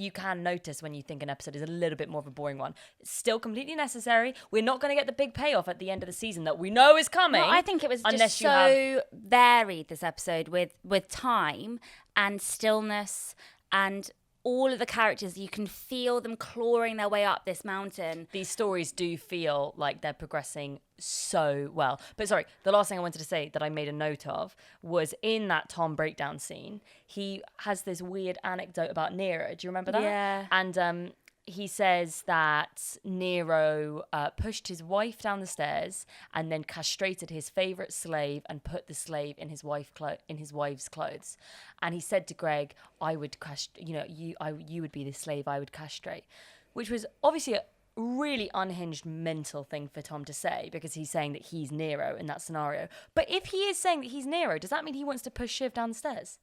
[SPEAKER 1] notice when you think an episode is a little bit more of a boring one. It's still completely necessary. We're not going to get the big payoff at the end of the season that we know is coming.
[SPEAKER 2] Well, I think it was just so varied, this episode, with time and stillness and all of the characters. You can feel them clawing their way up this mountain.
[SPEAKER 1] These stories do feel like they're progressing so well. But sorry, the last thing I wanted to say that I made a note of was in that Tom breakdown scene, he has this weird anecdote about Nero. Do you remember that?
[SPEAKER 2] Yeah.
[SPEAKER 1] And he says that Nero pushed his wife down the stairs and then castrated his favorite slave and put the slave in his wife's clothes. And he said to Greg, "I would you would be the slave I would castrate," which was obviously a really unhinged mental thing for Tom to say, because he's saying that he's Nero in that scenario. But if he is saying that he's Nero, does that mean he wants to push Shiv down the stairs?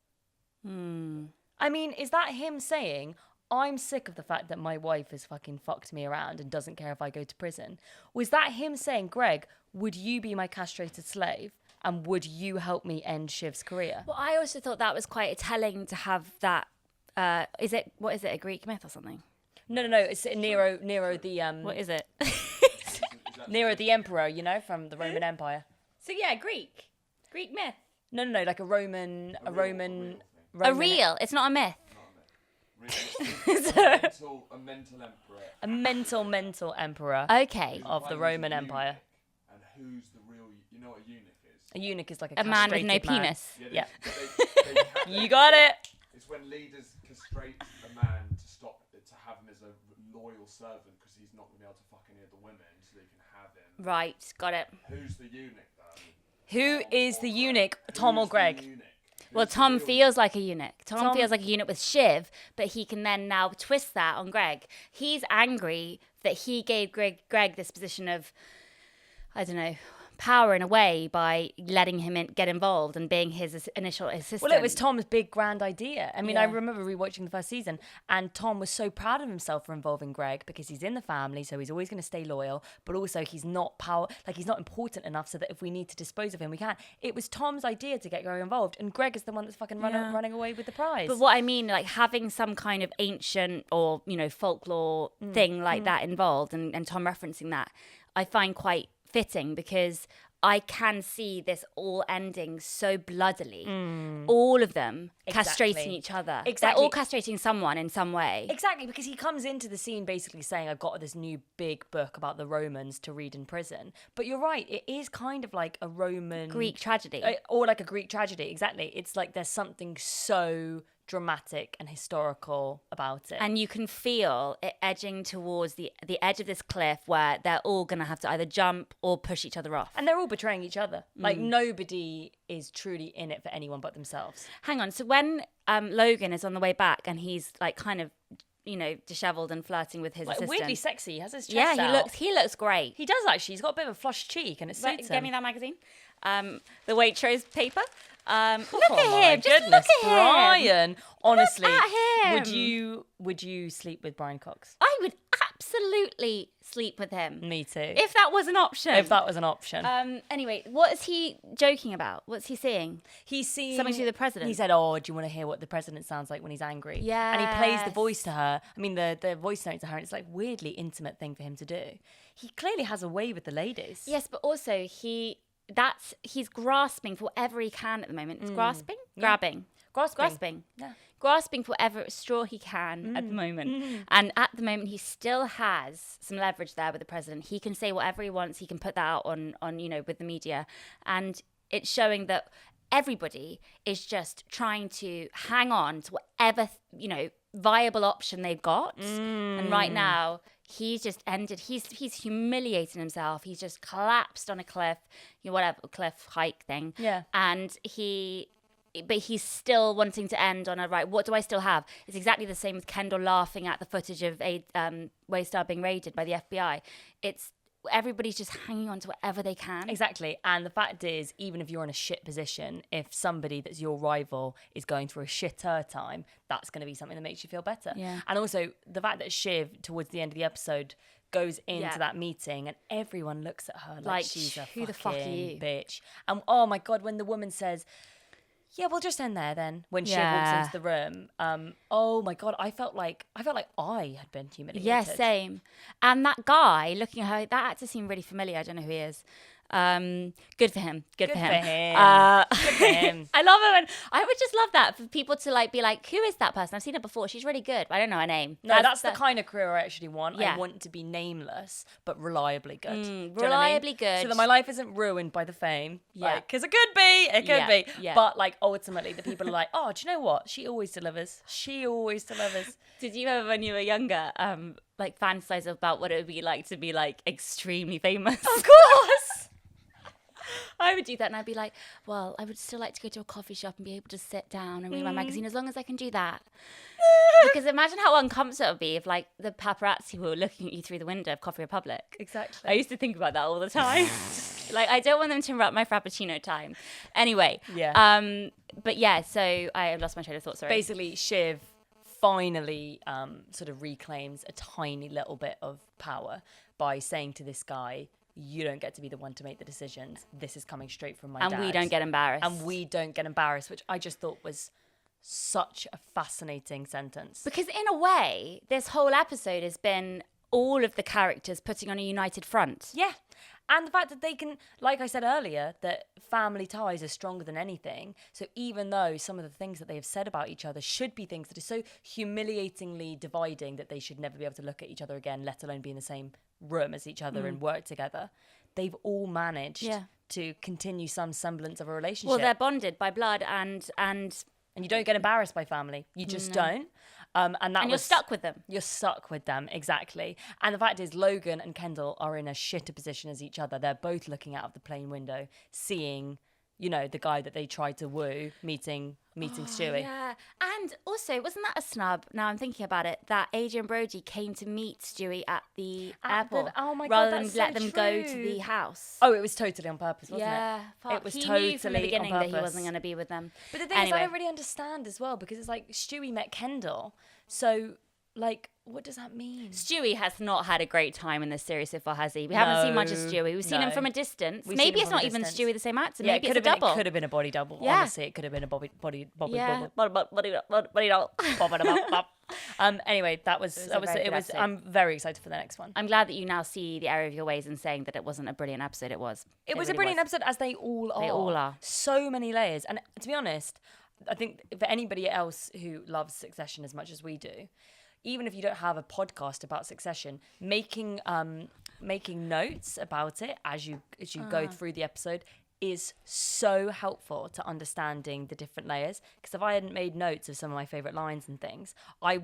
[SPEAKER 1] I mean, is that him saying, I'm sick of the fact that my wife has fucking fucked me around and doesn't care if I go to prison? Was that him saying, Greg, would you be my castrated slave? And would you help me end Shiv's career?
[SPEAKER 2] Well, I also thought that was quite telling to have that. What is it, a Greek myth or something?
[SPEAKER 1] No. It's Nero the...
[SPEAKER 2] What is it?
[SPEAKER 1] Nero the emperor, you know, from the Roman Empire.
[SPEAKER 2] So yeah, Greek myth.
[SPEAKER 1] No, like a Roman...
[SPEAKER 2] It's not a myth.
[SPEAKER 3] A mental emperor.
[SPEAKER 1] A mental emperor.
[SPEAKER 2] Okay.
[SPEAKER 1] Of the Roman Empire.
[SPEAKER 3] And who's the real... You know what a eunuch is?
[SPEAKER 1] A eunuch is like a
[SPEAKER 2] man with no
[SPEAKER 1] castrated man.
[SPEAKER 2] penis.
[SPEAKER 1] Yeah.
[SPEAKER 3] They
[SPEAKER 1] You got it.
[SPEAKER 3] It's when leaders castrate a man to have him as a loyal servant, because he's not going to be able to fuck any of the women, so they can have him.
[SPEAKER 2] Right, got it.
[SPEAKER 3] Who's the eunuch, though?
[SPEAKER 1] Who is the eunuch, Tom or Greg?
[SPEAKER 2] Well, Tom feels like a eunuch. Tom feels like a eunuch with Shiv, but he can then now twist that on Greg. He's angry that he gave Greg this position of, I don't know, power in a way by letting him get involved and being his initial assistant.
[SPEAKER 1] Well, it was Tom's big grand idea. I mean, I remember rewatching the first season, and Tom was so proud of himself for involving Greg because he's in the family, so he's always going to stay loyal. But also, he's not he's not important enough so that if we need to dispose of him, we can. It was Tom's idea to get Greg involved, and Greg is the one that's fucking running away with the prize.
[SPEAKER 2] But what I mean, like having some kind of ancient or folklore thing like that involved, and Tom referencing that, I find quite fitting because I can see this all ending so bloodily. All of them castrating each other. Exactly. They're all castrating someone in some way.
[SPEAKER 1] Exactly, because he comes into the scene basically saying, I've got this new big book about the Romans to read in prison. But you're right, it is kind of like a Roman...
[SPEAKER 2] Greek tragedy.
[SPEAKER 1] Or like a Greek tragedy, exactly. It's like there's something so dramatic and historical about it.
[SPEAKER 2] And you can feel it edging towards the edge of this cliff where they're all going to have to either jump or push each other off.
[SPEAKER 1] And they're all betraying each other. Like nobody is truly in it for anyone but themselves.
[SPEAKER 2] Hang on. So when Logan is on the way back and he's like kind of, disheveled and flirting with his assistant.
[SPEAKER 1] Weirdly sexy. He has his chest out.
[SPEAKER 2] Yeah, he looks great.
[SPEAKER 1] He does actually. He's got a bit of a flushed cheek and it suits him.
[SPEAKER 2] Get me that magazine. The Waitrose paper. Look at him.
[SPEAKER 1] Just
[SPEAKER 2] look at
[SPEAKER 1] Brian.
[SPEAKER 2] him.
[SPEAKER 1] Honestly,
[SPEAKER 2] Look at him.
[SPEAKER 1] would you sleep with Brian Cox?
[SPEAKER 2] I would absolutely sleep with him.
[SPEAKER 1] Me too.
[SPEAKER 2] If that was an option. Anyway, what is he joking about? What's he seeing?
[SPEAKER 1] He's seeing
[SPEAKER 2] something to the president.
[SPEAKER 1] He said, "Oh, do you want to hear what the president sounds like when he's angry?"
[SPEAKER 2] Yeah.
[SPEAKER 1] And he plays the voice to her. I mean, the voice note to her. And it's like weirdly intimate thing for him to do. He clearly has a way with the ladies.
[SPEAKER 2] Yes, but also he's grasping for whatever he can at the moment. It's grasping? Yeah. Grasping. Yeah. Grasping for whatever straw he can at the moment. And at the moment, he still has some leverage there with the president. He can say whatever he wants. He can put that out on with the media. And it's showing that everybody is just trying to hang on to whatever, viable option they've got. And right now, he's just ended. He's humiliating himself. He's just collapsed on a cliff, whatever cliff hike thing.
[SPEAKER 1] Yeah.
[SPEAKER 2] And but he's still wanting to end on a right. What do I still have? It's exactly the same with Kendall laughing at the footage of a Waystar being raided by the FBI. It's everybody's just hanging on to whatever they can.
[SPEAKER 1] Exactly. And the fact is, even if you're in a shit position, if somebody that's your rival is going through a shitter time, that's going to be something that makes you feel better.
[SPEAKER 2] Yeah.
[SPEAKER 1] And also the fact that Shiv, towards the end of the episode, goes into that meeting and everyone looks at her like she's a
[SPEAKER 2] who the fuck are you?
[SPEAKER 1] Bitch. And oh my God, when the woman says, yeah, we'll just end there then. When Shiv walks into the room, oh my God, I felt like I had been humiliated.
[SPEAKER 2] Yeah, same. And that guy looking at her, that actor seemed really familiar. I don't know who he is. Good for him. Good for him.
[SPEAKER 1] Good for him.
[SPEAKER 2] I love him, and I would just love that for people to be like, who is that person? I've seen her before. She's really good. But I don't know her name.
[SPEAKER 1] No, that's the kind of career I actually want. Yeah. I want to be nameless but reliably good.
[SPEAKER 2] Reliably good,
[SPEAKER 1] so that my life isn't ruined by the fame. Yeah, because it could be. It could be. Yeah. But ultimately, the people are like, oh, do you know what? She always delivers.
[SPEAKER 2] Did you ever, when you were younger, fantasize about what it would be like to be extremely famous?
[SPEAKER 1] Of course.
[SPEAKER 2] I would do that and I'd be like, well, I would still like to go to a coffee shop and be able to sit down and read my magazine as long as I can do that. Because imagine how uncomfortable it would be if the paparazzi were looking at you through the window of Coffee Republic.
[SPEAKER 1] Exactly.
[SPEAKER 2] I used to think about that all the time. I don't want them to interrupt my Frappuccino time. Anyway.
[SPEAKER 1] Yeah.
[SPEAKER 2] But yeah, so I lost my train of thought, sorry.
[SPEAKER 1] Basically, Shiv finally sort of reclaims a tiny little bit of power by saying to this guy, you don't get to be the one to make the decisions. This is coming straight from my dad.
[SPEAKER 2] And we don't get embarrassed.
[SPEAKER 1] Which I just thought was such a fascinating sentence.
[SPEAKER 2] Because in a way, this whole episode has been all of the characters putting on a united front.
[SPEAKER 1] Yeah. And the fact that they can, like I said earlier, that family ties are stronger than anything. So even though some of the things that they have said about each other should be things that are so humiliatingly dividing that they should never be able to look at each other again, let alone be in the same room as each other and work together, they've all managed to continue some semblance of a relationship.
[SPEAKER 2] Well, they're bonded by blood and
[SPEAKER 1] you don't get embarrassed by family. You just don't. And
[SPEAKER 2] you're stuck with them.
[SPEAKER 1] You're stuck with them, exactly. And the fact is, Logan and Kendall are in a shitter position as each other. They're both looking out of the plane window, seeing you know, the guy that they tried to woo meeting Stewie.
[SPEAKER 2] Yeah. And also, wasn't that a snub? Now I'm thinking about it, that Adrien Brody came to meet Stewie at the airport
[SPEAKER 1] oh my God,
[SPEAKER 2] rather
[SPEAKER 1] that's
[SPEAKER 2] than let
[SPEAKER 1] so
[SPEAKER 2] them go to
[SPEAKER 1] true.
[SPEAKER 2] the house.
[SPEAKER 1] Oh, it was totally on purpose, wasn't
[SPEAKER 2] yeah,
[SPEAKER 1] it? It was
[SPEAKER 2] he
[SPEAKER 1] totally
[SPEAKER 2] knew from the beginning
[SPEAKER 1] on
[SPEAKER 2] that he
[SPEAKER 1] purpose.
[SPEAKER 2] wasn't going to be with them.
[SPEAKER 1] But the thing is, I don't really understand as well, because it's like Stewie met Kendall. So, like, what does that mean?
[SPEAKER 2] Stewie has not had a great time in this series so far, has he? We haven't seen much of Stewie. We've seen him from a distance. Maybe it's not even Stewie the same actor. Maybe it's a double.
[SPEAKER 1] It could have been a body double.
[SPEAKER 2] Yeah.
[SPEAKER 1] Honestly, it could have been a body double. Anyway, that was. I'm very excited for the next one.
[SPEAKER 2] I'm glad that you now see the error of your ways and saying that it wasn't a brilliant episode. It was.
[SPEAKER 1] It was a brilliant episode, as they all are.
[SPEAKER 2] They all are.
[SPEAKER 1] So many layers, and to be honest, I think for anybody else who loves Succession as much as we do, even if you don't have a podcast about Succession, making notes about it as you go through the episode is so helpful to understanding the different layers. Because if I hadn't made notes of some of my favorite lines and things, I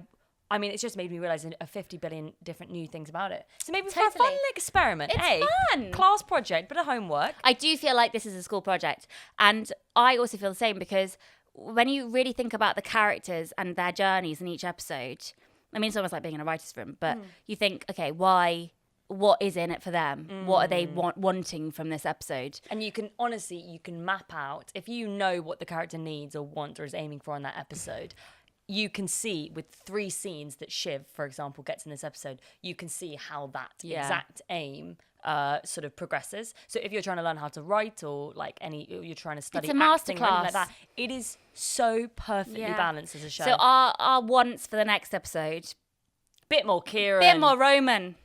[SPEAKER 1] mean, it's just made me realize 50 billion different new things about it. So maybe for a fun little experiment,
[SPEAKER 2] it's fun.
[SPEAKER 1] Class project, bit of homework.
[SPEAKER 2] I do feel like this is a school project, and I also feel the same, because when you really think about the characters and their journeys in each episode, I mean, it's almost like being in a writer's room, but you think, okay, why? What is in it for them? What are they wanting from this episode?
[SPEAKER 1] And you can map out, if you know what the character needs or wants or is aiming for in that episode, you can see with 3 scenes that Shiv, for example, gets in this episode, you can see how that exact aim sort of progresses. So if you're trying to learn how to write, or like you're trying to study
[SPEAKER 2] it's a
[SPEAKER 1] acting
[SPEAKER 2] masterclass
[SPEAKER 1] or anything like that, it is so perfectly balanced as a show.
[SPEAKER 2] So our wants for the next episode,
[SPEAKER 1] bit more Kieran,
[SPEAKER 2] bit more Roman.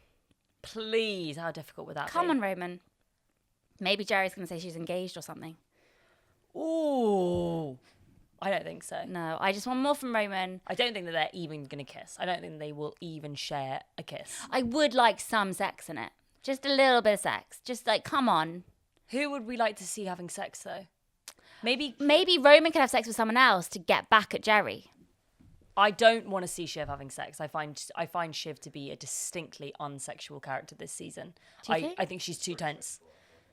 [SPEAKER 1] Please, how difficult would that be?
[SPEAKER 2] Come on, Roman. Maybe Jerry's going to say she's engaged or something.
[SPEAKER 1] Ooh. I don't think so.
[SPEAKER 2] No, I just want more from Roman.
[SPEAKER 1] I don't think that they're even going to kiss. I don't think they will even share a kiss.
[SPEAKER 2] I would like some sex in it. Just a little bit of sex. Just like, come on.
[SPEAKER 1] Who would we like to see having sex, though? Maybe
[SPEAKER 2] Roman could have sex with someone else to get back at Jerry.
[SPEAKER 1] I don't want to see Shiv having sex. I find Shiv to be a distinctly unsexual character this season.
[SPEAKER 2] Think?
[SPEAKER 1] I think she's too tense.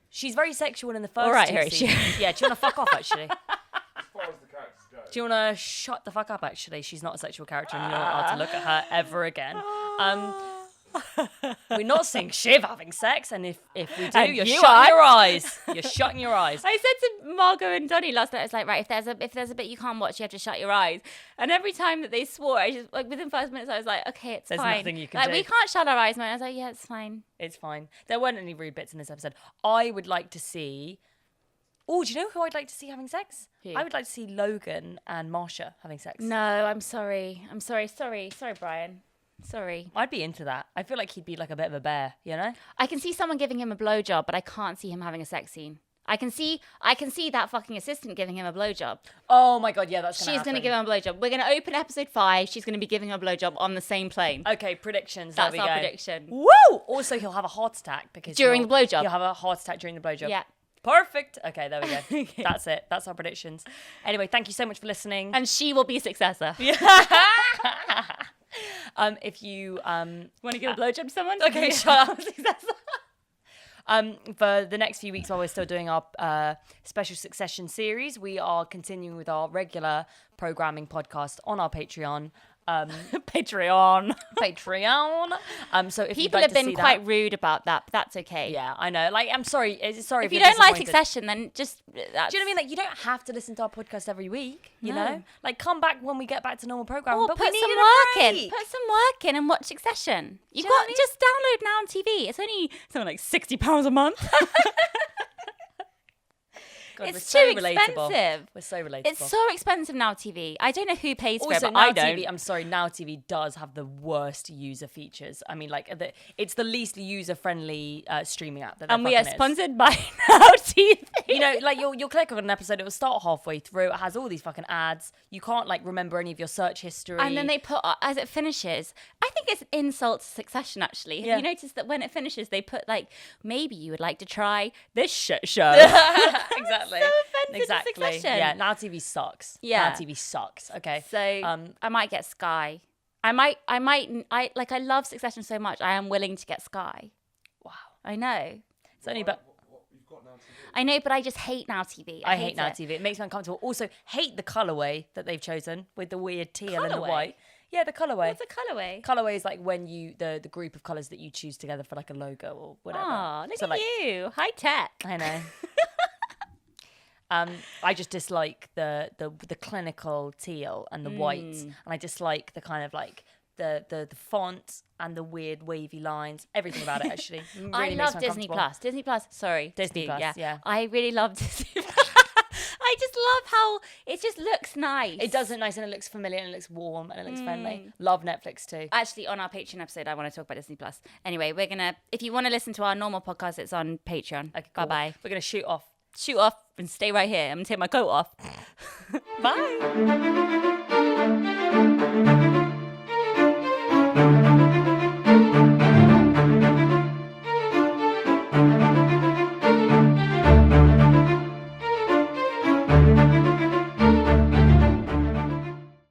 [SPEAKER 1] She's very sexual in the first two seasons. Yeah, do you want to fuck off, actually?
[SPEAKER 3] As far as the characters go.
[SPEAKER 1] Do you want to shut the fuck up, actually? She's not a sexual character, and you're not allowed to look at her ever again. We're not seeing Shiv having sex, and if we do, you're shutting your eyes. You're shutting your eyes.
[SPEAKER 2] I said to Margot and Donnie last night, I was like, right, if there's a bit you can't watch, you have to shut your eyes. And every time that they swore, I just, like, within 5 minutes, I was like, okay,
[SPEAKER 1] There's
[SPEAKER 2] fine.
[SPEAKER 1] nothing you can
[SPEAKER 2] like,
[SPEAKER 1] do.
[SPEAKER 2] we can't shut our eyes, man. I was like, yeah, it's fine.
[SPEAKER 1] It's fine. There weren't any rude bits in this episode. I would like to see... Oh, do you know who I'd like to see having sex?
[SPEAKER 2] Who?
[SPEAKER 1] I would like to see Logan and Marsha having sex.
[SPEAKER 2] No, I'm sorry. Sorry, Brian. Sorry.
[SPEAKER 1] I'd be into that. I feel like he'd be like a bit of a bear, you know?
[SPEAKER 2] I can see someone giving him a blowjob, but I can't see him having a sex scene. I can see that fucking assistant giving him a blowjob.
[SPEAKER 1] Oh my God, yeah, that's
[SPEAKER 2] She's going to give him a blowjob. We're going to open episode 5. She's going to be giving him a blowjob on the same plane.
[SPEAKER 1] Okay, predictions.
[SPEAKER 2] That's
[SPEAKER 1] there we
[SPEAKER 2] our
[SPEAKER 1] go.
[SPEAKER 2] prediction.
[SPEAKER 1] Woo! Also, he'll have a heart attack because
[SPEAKER 2] During the blowjob.
[SPEAKER 1] He'll have a heart attack during the blowjob.
[SPEAKER 2] Yeah.
[SPEAKER 1] Perfect. Okay, there we go. Okay. That's it. That's our predictions. Anyway, thank you so much for listening.
[SPEAKER 2] And she will be a successor.
[SPEAKER 1] If you
[SPEAKER 2] want to give a blowjob to someone?
[SPEAKER 1] Okay, shut up. For the next few weeks while we're still doing our special Succession series, we are continuing with our regular programming podcast on our Patreon.
[SPEAKER 2] Patreon.
[SPEAKER 1] So if
[SPEAKER 2] people have been quite rude about that, but that's okay.
[SPEAKER 1] Yeah, I know. Like, I'm sorry. Sorry
[SPEAKER 2] if you don't like Succession, then just.
[SPEAKER 1] Do you know what I mean? Like, you don't have to listen to our podcast every week. You know, like, come back when we get back to normal programming.
[SPEAKER 2] Or
[SPEAKER 1] but
[SPEAKER 2] put
[SPEAKER 1] we
[SPEAKER 2] some
[SPEAKER 1] need
[SPEAKER 2] work
[SPEAKER 1] a
[SPEAKER 2] in.
[SPEAKER 1] break.
[SPEAKER 2] Put some work in and watch Succession. You've
[SPEAKER 1] Do you know
[SPEAKER 2] got
[SPEAKER 1] what I mean?
[SPEAKER 2] just download Now on TV. It's only something like £60 a month.
[SPEAKER 1] God,
[SPEAKER 2] it's
[SPEAKER 1] we're
[SPEAKER 2] too
[SPEAKER 1] so
[SPEAKER 2] expensive.
[SPEAKER 1] Relatable. We're so relatable.
[SPEAKER 2] It's so expensive Now TV. I don't know who pays for it,
[SPEAKER 1] Also,
[SPEAKER 2] but
[SPEAKER 1] Now
[SPEAKER 2] I don't.
[SPEAKER 1] TV, I'm sorry, Now TV does have the worst user features. I mean, like, it's the least user-friendly streaming app that there
[SPEAKER 2] And we are
[SPEAKER 1] fucking is.
[SPEAKER 2] sponsored by Now TV.
[SPEAKER 1] You know, like, you'll click on an episode, it will start halfway through, it has all these fucking ads, you can't, like, remember any of your search history.
[SPEAKER 2] And then they put, as it finishes, I think it's an insult to Succession, actually. Have you noticed that when it finishes, they put, like, maybe you would like to try this shit show?
[SPEAKER 1] Exactly.
[SPEAKER 2] So offensive to Succession.
[SPEAKER 1] Yeah, Now TV sucks.
[SPEAKER 2] Yeah.
[SPEAKER 1] Now TV sucks, okay?
[SPEAKER 2] So I might get Sky. I love Succession so much, I am willing to get Sky.
[SPEAKER 1] Wow.
[SPEAKER 2] I know.
[SPEAKER 1] It's only about...
[SPEAKER 3] You've got Now TV.
[SPEAKER 2] I know, but I just hate Now TV.
[SPEAKER 1] I hate Now TV. It makes me uncomfortable. Also, hate the colourway that they've chosen with the weird teal and the white. Yeah, the colourway.
[SPEAKER 2] What's a colourway?
[SPEAKER 1] Colourway is like when you the group of colours that you choose together for like a logo or whatever.
[SPEAKER 2] Oh, look at you, high tech.
[SPEAKER 1] I know. I just dislike the clinical teal and the whites, and I dislike the kind of like the font and the weird wavy lines. Everything about it actually. Really
[SPEAKER 2] I
[SPEAKER 1] makes
[SPEAKER 2] love
[SPEAKER 1] me
[SPEAKER 2] Disney
[SPEAKER 1] uncomfortable.
[SPEAKER 2] Plus. Disney Plus. Sorry,
[SPEAKER 1] Disney Plus. Yeah.
[SPEAKER 2] I really love Disney Plus. I just love how it just looks nice.
[SPEAKER 1] It does look nice and it looks familiar and it looks warm and it looks friendly. Love Netflix too.
[SPEAKER 2] Actually, on our Patreon episode, I want to talk about Disney Plus. Anyway, we're gonna. If you want to listen to our normal podcast, it's on Patreon.
[SPEAKER 1] Okay, cool.
[SPEAKER 2] Bye bye.
[SPEAKER 1] We're gonna shoot off
[SPEAKER 2] And stay right here. I'm gonna take my coat off. Bye.